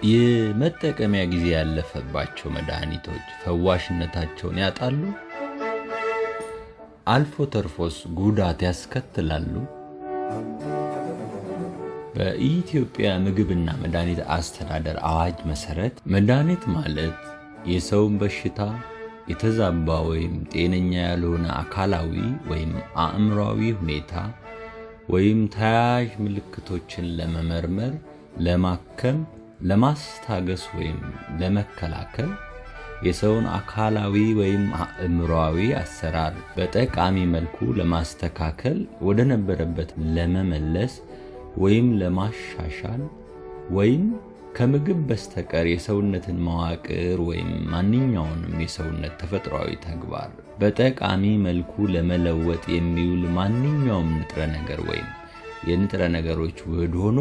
የመጠቀሚያ ጊዜ ያለፈባቸው መድኃኒቶች ፈዋሽነታቸውን ያጣሉ? አልፎ ተርፎስ ጉዳት ያስከትላሉ? በኢትዮጵያ ምግብና መድኃኒት አስተዳደር አዋጅ መሰረት መድኃኒት ማለት የሰውን በሽታ የተዛባ ወይም ጤነኛ ያልሆነ አካላዊ ወይም አእምሯዊ ሁኔታ ወይም ተያያዥ ምልክቶችን ለመመርመር፣ ለማከም፣ ለማስታገስ ወይም ለመከላከል የሰውን አካላዊ ወይም አእምሯዊ አሰራር በጠቃሚ መልኩ ለማስተካከል ወደ ነበረበት ለመመለስ ወይም ለማሻሻል ወይም ከምግብ በስተቀር የሰውነትን መዋቅር ወይም ማንኛውንም የሰውነት ተፈጥሯዊ ተግባር በጠቃሚ መልኩ ለመለወጥ የሚውል ማንኛውም ንጥረ ነገር ወይም የንጥረ ነገሮች ውህድ ሆኖ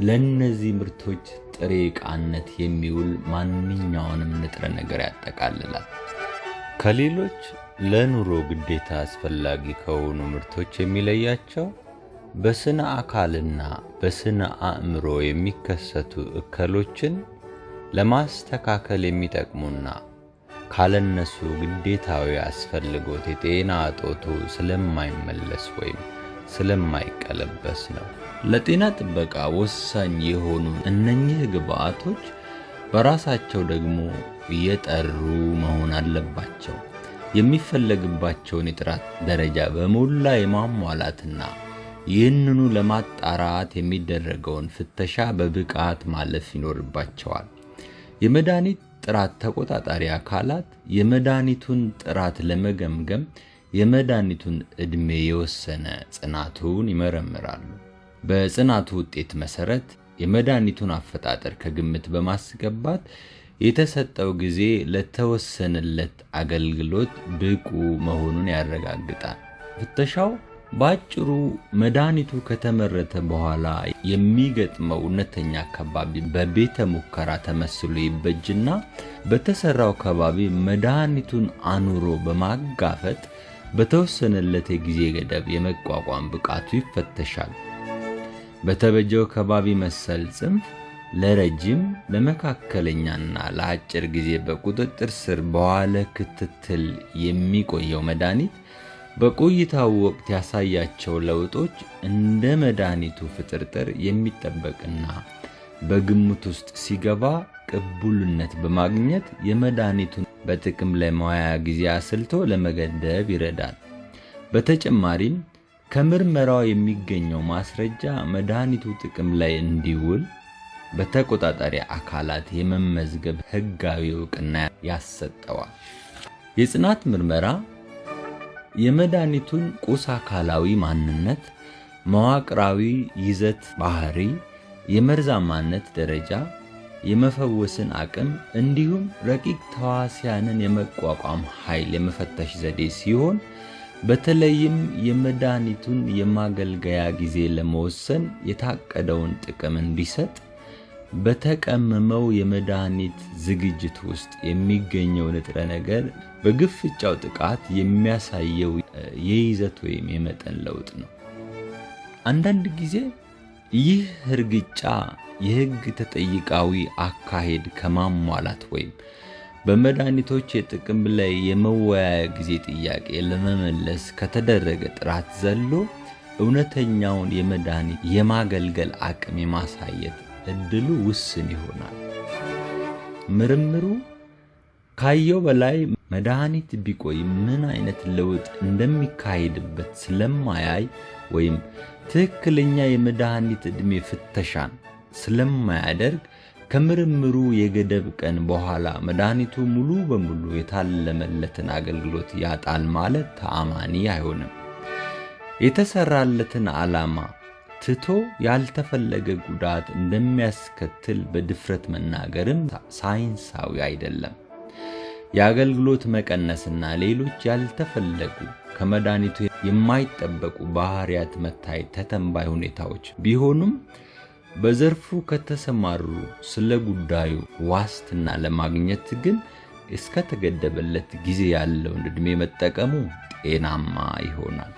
ለነዚህ ምርቶች ጥሬ ዕቃነት የሚውል ማንኛውንም ንጥረ ነገር ያጠቃልላል። ከሌሎች ለኑሮ ግዴታ አስፈላጊ ከሆኑ ምርቶች የሚለያቸው በስነ አካልና በስነ አእምሮ የሚከሰቱ እክሎችን ለማስተካከል የሚጠቅሙና ካለነሱ ግዴታዊ አስፈልጎት የጤና እጦቱ ስለማይመለስ ወይም ስለማይቀለበስ ነው። ለጤና ጥበቃ ወሳኝ የሆኑ እነኚህ ግብአቶች በራሳቸው ደግሞ የጠሩ መሆን አለባቸው። የሚፈለግባቸውን የጥራት ደረጃ በሞላ የማሟላትና ይህንኑ ለማጣራት የሚደረገውን ፍተሻ በብቃት ማለፍ ይኖርባቸዋል። የመድኃኒት ጥራት ተቆጣጣሪ አካላት የመድኃኒቱን ጥራት ለመገምገም የመድኃኒቱን ዕድሜ የወሰነ ጽናቱን ይመረምራሉ። በጽናቱ ውጤት መሰረት የመድኃኒቱን አፈጣጠር ከግምት በማስገባት የተሰጠው ጊዜ ለተወሰነለት አገልግሎት ብቁ መሆኑን ያረጋግጣል። ፍተሻው ባጭሩ መድኃኒቱ ከተመረተ በኋላ የሚገጥመው እውነተኛ አካባቢ በቤተ ሙከራ ተመስሎ ይበጅና በተሰራው አካባቢ መድኃኒቱን አኑሮ በማጋፈጥ በተወሰነለት የጊዜ ገደብ የመቋቋም ብቃቱ ይፈተሻል። በተበጀው ከባቢ መሰል ጽንፍ ለረጅም ለመካከለኛና ለአጭር ጊዜ በቁጥጥር ስር በዋለ ክትትል የሚቆየው መድኃኒት በቆይታው ወቅት ያሳያቸው ለውጦች እንደ መድኃኒቱ ፍጥርጥር የሚጠበቅና በግምት ውስጥ ሲገባ ቅቡልነት በማግኘት የመድኃኒቱን በጥቅም ላይ መዋያ ጊዜ አስልቶ ለመገደብ ይረዳል። በተጨማሪም ከምርመራው የሚገኘው ማስረጃ መድኃኒቱ ጥቅም ላይ እንዲውል በተቆጣጣሪ አካላት የመመዝገብ ሕጋዊ ዕውቅና ያሰጠዋል። የጽናት ምርመራ የመድኃኒቱን ቁስ አካላዊ ማንነት፣ መዋቅራዊ ይዘት፣ ባህሪ፣ የመርዛማነት ደረጃ፣ የመፈወስን አቅም እንዲሁም ረቂቅ ተዋሲያንን የመቋቋም ኃይል የመፈተሽ ዘዴ ሲሆን በተለይም የመድኃኒቱን የማገልገያ ጊዜ ለመወሰን የታቀደውን ጥቅም እንዲሰጥ በተቀመመው የመድኃኒት ዝግጅት ውስጥ የሚገኘው ንጥረ ነገር በግፍጫው ጥቃት የሚያሳየው የይዘት ወይም የመጠን ለውጥ ነው። አንዳንድ ጊዜ ይህ እርግጫ የሕግ ተጠይቃዊ አካሄድ ከማሟላት ወይም በመድኃኒቶች የጥቅም ላይ የመወያያ ጊዜ ጥያቄ ለመመለስ ከተደረገ ጥረት ዘሎ እውነተኛውን የመድኃኒት የማገልገል አቅም የማሳየት እድሉ ውስን ይሆናል። ምርምሩ ካየው በላይ መድኃኒት ቢቆይ ምን አይነት ለውጥ እንደሚካሄድበት ስለማያይ ወይም ትክክለኛ የመድኃኒት ዕድሜ ፍተሻን ስለማያደርግ ከምርምሩ የገደብ ቀን በኋላ መድኃኒቱ ሙሉ በሙሉ የታለመለትን አገልግሎት ያጣል ማለት ተአማኒ አይሆንም። የተሰራለትን ዓላማ ትቶ ያልተፈለገ ጉዳት እንደሚያስከትል በድፍረት መናገርም ሳይንሳዊ አይደለም። የአገልግሎት መቀነስና ሌሎች ያልተፈለጉ ከመድኃኒቱ የማይጠበቁ ባህሪያት መታየት ተተንባይ ሁኔታዎች ቢሆኑም በዘርፉ ከተሰማሩ ስለ ጉዳዩ ዋስትና ለማግኘት ግን እስከ ተገደበለት ጊዜ ያለውን ዕድሜ መጠቀሙ ጤናማ ይሆናል።